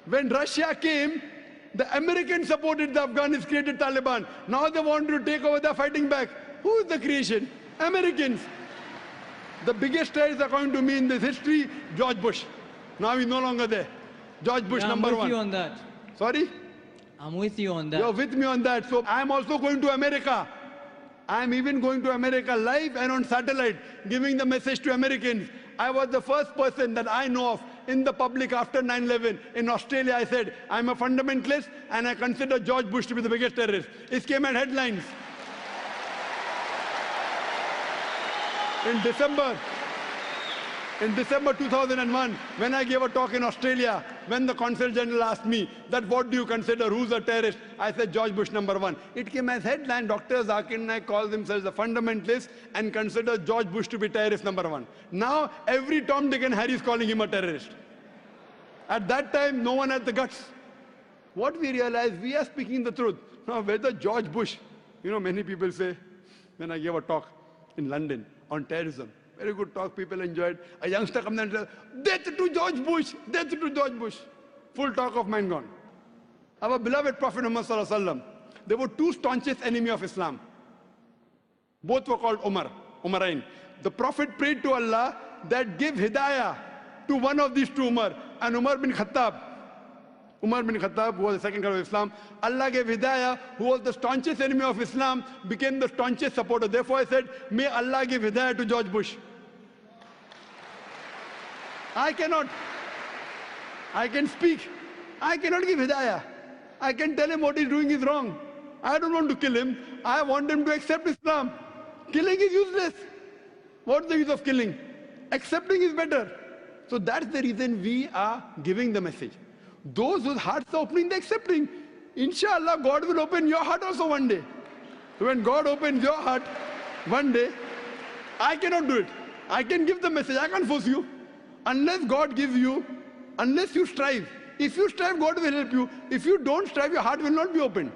When Russia came, the Americans supported the Afghans, created Taliban. Now they want to take over, they're fighting back. Who is the creation? Americans. The biggest terrorist, according to me, in this history, George Bush. Now he's no longer there. George Bush, number one. I'm with you on that. Sorry? I'm with you on that. You're with me on that. So I'm also going to America. I'm even going to America live and on satellite, giving the message to Americans. I was the first person that I know of in the public after 9/11 in Australia. I said, I'm a fundamentalist and I consider George Bush to be the biggest terrorist. It came at headlines. In December 2001, when I gave a talk in Australia, when the Consul General asked me that what do you consider, who's a terrorist? I said George Bush number one. It came as headline, Dr. Zakir Naik calls himself a fundamentalist and considers George Bush to be terrorist number one. Now every Tom, Dick and Harry is calling him a terrorist. At that time, no one had the guts. What we realized, we are speaking the truth. Now whether George Bush, many people say, when I gave a talk in London on terrorism, very good talk, people enjoyed. A youngster comes and says, death to George Bush, death to George Bush. Full talk of mine gone. Our beloved Prophet Muhammad Sallallahu Alaihi Wasallam, there were two staunchest enemies of Islam. Both were called Umarain. The Prophet prayed to Allah that give hidayah to one of these two Umar, and Umar bin Khattab, who was the second caliph of Islam, Allah gave hidayah, who was the staunchest enemy of Islam, became the staunchest supporter. Therefore I said, may Allah give hidayah to George Bush. I can speak. I cannot give hidayah. I can tell him what he's doing is wrong. I don't want to kill him. I want him to accept Islam. Killing is useless. What's the use of killing? Accepting is better. So that's the reason we are giving the message. Those whose hearts are opening, they're accepting. Inshallah, God will open your heart also one day. So when God opens your heart one day, I cannot do it. I can give the message, I can't force you. Unless God gives you, unless you strive. If you strive, God will help you. If you don't strive, your heart will not be opened.